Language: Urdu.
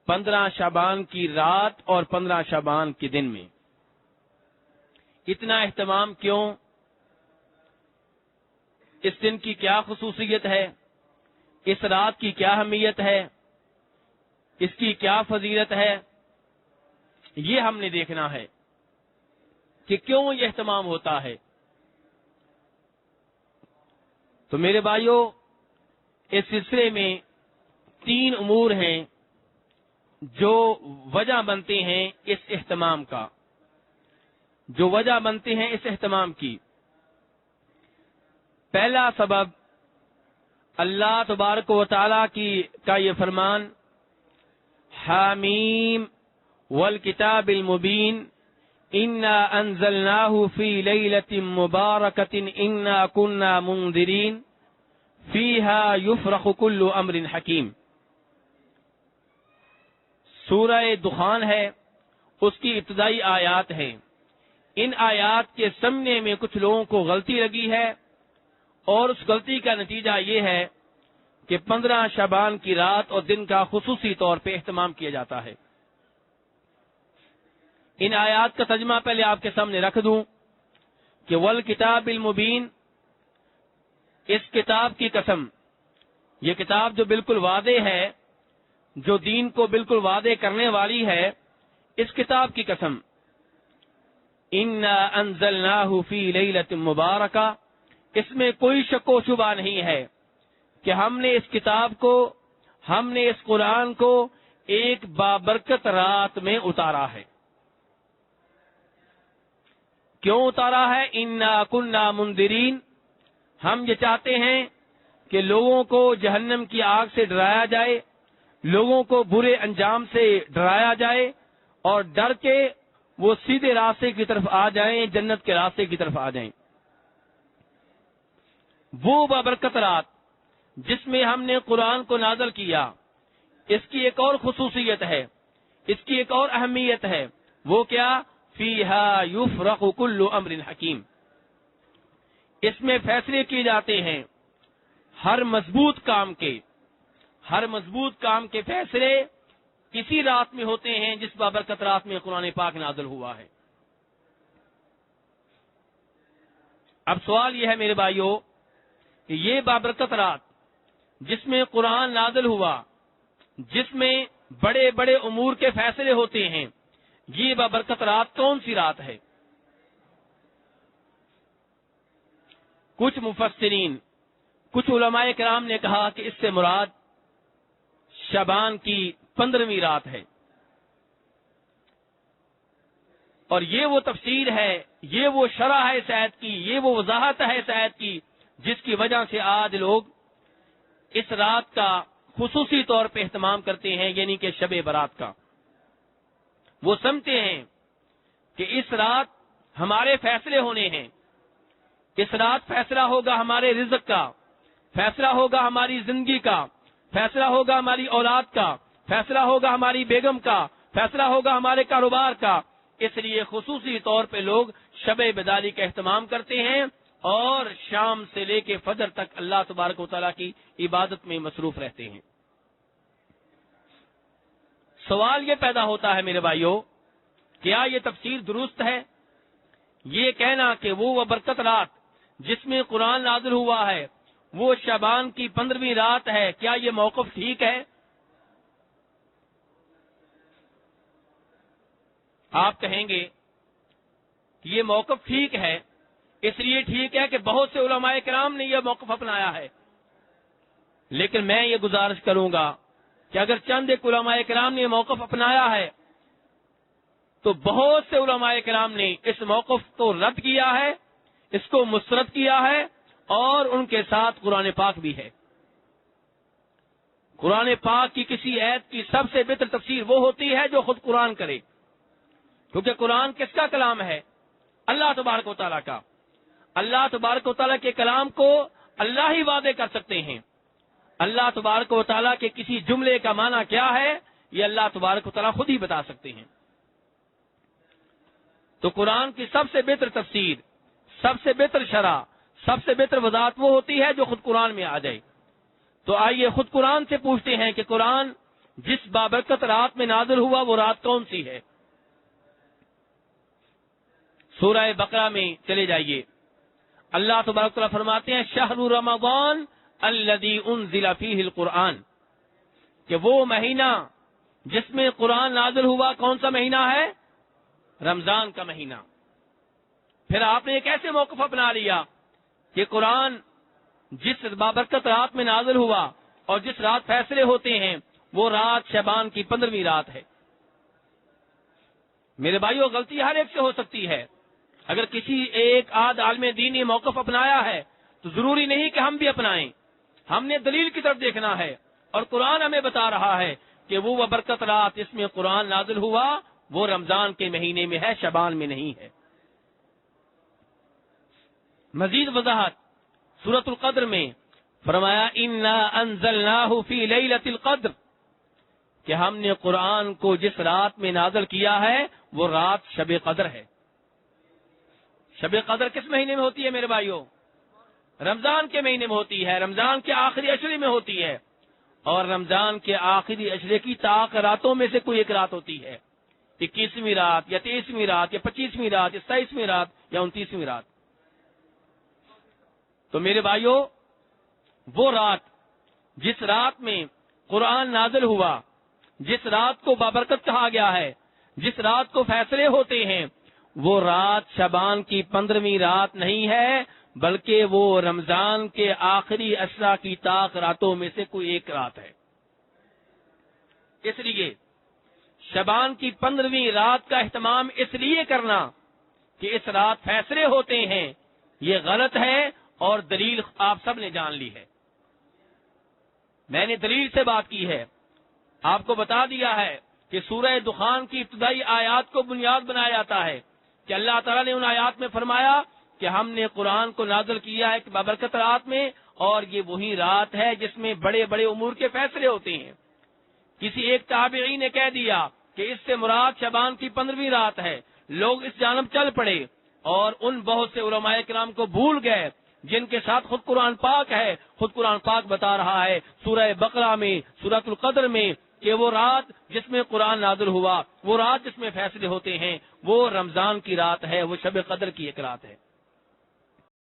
15 شعبان کی رات اور 15 شعبان کے دن میں اتنا اہتمام کیوں؟ اس دن کی کیا خصوصیت ہے؟ اس رات کی کیا اہمیت ہے؟ اس کی کیا فضیلت ہے؟ یہ ہم نے دیکھنا ہے کہ کیوں یہ اہتمام ہوتا ہے۔ تو میرے بھائیوں، اس سلسلے میں 3 امور ہیں جو وجہ بنتے ہیں اس اہتمام کا، جو وجہ بنتے ہیں اس اہتمام کی۔ پہلا سبب اللہ تبارک و تعالی کا یہ فرمان، حامیم والکتاب المبین انا انزلناہ فی لیلۃ مبارکۃ انا کنا منذرین فیہا یفرق کل امر حکیم۔ سورہ دخان ہے، اس کی ابتدائی آیات ہیں۔ ان آیات کے سمجھنے میں کچھ لوگوں کو غلطی لگی ہے، اور اس غلطی کا نتیجہ یہ ہے کہ 15 شعبان کی رات اور دن کا خصوصی طور پہ اہتمام کیا جاتا ہے۔ ان آیات کا ترجمہ پہلے آپ کے سامنے رکھ دوں کہ والکتاب المبین، اس کتاب کی قسم، یہ کتاب جو بالکل واضح ہے، جو دین کو بالکل واضح کرنے والی ہے، اس کتاب کی قسم، انا انزلناہ فی لیلۃ مبارکہ، اس میں کوئی شک و شبہ نہیں ہے کہ ہم نے اس کتاب کو، ہم نے اس قرآن کو ایک بابرکت رات میں اتارا ہے۔ کیوں اتارا ہے؟ انا کنا منذرین، ہم یہ چاہتے ہیں کہ لوگوں کو جہنم کی آگ سے ڈرایا جائے، لوگوں کو برے انجام سے ڈرایا جائے، اور ڈر کے وہ سیدھے راستے کی طرف آ جائیں، جنت کے راستے کی طرف آ جائیں۔ وہ بابرکت رات جس میں ہم نے قرآن کو نازل کیا، اس کی ایک اور خصوصیت ہے، اس کی ایک اور اہمیت ہے، وہ کیا؟ فیہا یفرق کل امر حکیم، اس میں فیصلے کیے جاتے ہیں ہر مضبوط کام کے، ہر مضبوط کام کے فیصلے اسی رات میں ہوتے ہیں جس بابرکت رات میں قرآن پاک نازل ہوا ہے۔ اب سوال یہ ہے میرے بھائیوں کہ یہ بابرکت رات جس میں قرآن نازل ہوا، جس میں بڑے بڑے امور کے فیصلے ہوتے ہیں، یہ بابرکت رات کون سی رات ہے؟ کچھ مفسرین، کچھ علماء کرام نے کہا کہ اس سے مراد شعبان کی 15ویں رات ہے، اور یہ وہ تفسیر ہے، یہ وہ شرح ہے اس آیت کی، یہ وہ وضاحت ہے اس آیت کی، جس کی وجہ سے آج لوگ اس رات کا خصوصی طور پہ اہتمام کرتے ہیں، یعنی کہ شب برات کا۔ وہ سمجھتے ہیں کہ اس رات ہمارے فیصلے ہونے ہیں، اس رات فیصلہ ہوگا ہمارے رزق کا، فیصلہ ہوگا ہماری زندگی کا، فیصلہ ہوگا ہماری اولاد کا، فیصلہ ہوگا ہماری بیگم کا، فیصلہ ہوگا ہمارے کاروبار کا۔ اس لیے خصوصی طور پہ لوگ شب بیداری کا اہتمام کرتے ہیں، اور شام سے لے کے فجر تک اللہ تبارک و تعالیٰ کی عبادت میں مصروف رہتے ہیں۔ سوال یہ پیدا ہوتا ہے میرے بھائیوں، کیا یہ تفسیر درست ہے؟ یہ کہنا کہ وہ برکت رات جس میں قرآن نازل ہوا ہے وہ شعبان کی 15ویں رات ہے، کیا یہ موقف ٹھیک ہے؟ آپ کہیں گے کہ یہ موقف ٹھیک ہے، اس لیے ٹھیک ہے کہ بہت سے علماء کرام نے یہ موقف اپنایا ہے، لیکن میں یہ گزارش کروں گا کہ اگر چند ایک علماء کرام نے یہ موقف اپنایا ہے تو بہت سے علماء کرام نے اس موقف کو رد کیا ہے، اس کو مسترد کیا ہے، اور ان کے ساتھ قرآن پاک بھی ہے۔ قرآن پاک کی کسی آیت کی سب سے بہتر تفسیر وہ ہوتی ہے جو خود قرآن کرے، کیونکہ قرآن کس کا کلام ہے؟ اللہ تبارک و تعالیٰ کا۔ اللہ تبارک و تعالیٰ کے کلام کو اللہ ہی واضح کر سکتے ہیں۔ اللہ تبارک و تعالیٰ کے کسی جملے کا معنی کیا ہے، یہ اللہ تبارک و تعالیٰ خود ہی بتا سکتے ہیں۔ تو قرآن کی سب سے بہتر تفسیر، سب سے بہتر شرح، سب سے بہتر وضاحت وہ ہوتی ہے جو خود قرآن میں آ جائے۔ تو آئیے خود قرآن سے پوچھتے ہیں کہ قرآن جس بابرکت رات میں نازل ہوا وہ رات کون سی ہے؟ سورہ بقرہ میں چلے جائیے، اللہ تبارک و تعالیٰ فرماتے ہیں شہر رمضان الذی انزل فیہ القرآن، کہ وہ مہینہ جس میں قرآن نازل ہوا کون سا مہینہ ہے؟ رمضان کا مہینہ۔ پھر آپ نے ایک ایسے موقف اپنا لیا کہ قرآن جس بابرکت رات میں نازل ہوا اور جس رات فیصلے ہوتے ہیں وہ رات شعبان کی 15ویں رات ہے۔ میرے بھائیو، غلطی ہر ایک سے ہو سکتی ہے۔ اگر کسی ایک آدھ عالم دین نے موقف اپنایا ہے تو ضروری نہیں کہ ہم بھی اپنائیں، ہم نے دلیل کی طرف دیکھنا ہے، اور قرآن ہمیں بتا رہا ہے کہ وہ برکت رات جس میں قرآن نازل ہوا وہ رمضان کے مہینے میں ہے، شعبان میں نہیں ہے۔ مزید وضاحت سورۃ القدر میں فرمایا انا انزلناہ فی لیلۃ القدر، کہ ہم نے قرآن کو جس رات میں نازل کیا ہے وہ رات شب قدر ہے۔ شب قدر کس مہینے میں ہوتی ہے میرے بھائیوں؟ رمضان کے مہینے میں ہوتی ہے، رمضان کے آخری عشرے میں ہوتی ہے، اور رمضان کے آخری عشرے کی طاق راتوں میں سے کوئی ایک رات ہوتی ہے، 21ویں رات یا 23ویں رات یا 25ویں رات یا 27ویں رات یا 29ویں رات۔ تو میرے بھائیوں، وہ رات جس رات میں قرآن نازل ہوا، جس رات کو بابرکت کہا گیا ہے، جس رات کو فیصلے ہوتے ہیں، وہ رات شعبان کی 15ویں رات نہیں ہے، بلکہ وہ رمضان کے آخری عشرہ کی طاق راتوں میں سے کوئی ایک رات ہے۔ اس لیے شعبان کی 15ویں رات کا اہتمام اس لیے کرنا کہ اس رات فیصلے ہوتے ہیں، یہ غلط ہے، اور دلیل آپ سب نے جان لی ہے۔ میں نے دلیل سے بات کی ہے، آپ کو بتا دیا ہے کہ سورہ دخان کی ابتدائی آیات کو بنیاد بنایا جاتا ہے کہ اللہ تعالیٰ نے ان آیات میں فرمایا کہ ہم نے قرآن کو نازل کیا ہے کہ بابرکت رات میں، اور یہ وہی رات ہے جس میں بڑے بڑے امور کے فیصلے ہوتے ہیں۔ کسی ایک تابعی نے کہہ دیا کہ اس سے مراد شعبان کی 15ویں رات ہے، لوگ اس جانب چل پڑے اور ان بہت سے علماء کرام کو بھول گئے جن کے ساتھ خود قرآن پاک ہے۔ خود قرآن پاک بتا رہا ہے سورہ بقرہ میں، سورۃ القدر میں، کہ وہ رات جس میں قرآن نازل ہوا، وہ رات جس میں فیصلے ہوتے ہیں، وہ رمضان کی رات ہے، وہ شب قدر کی ایک رات ہے۔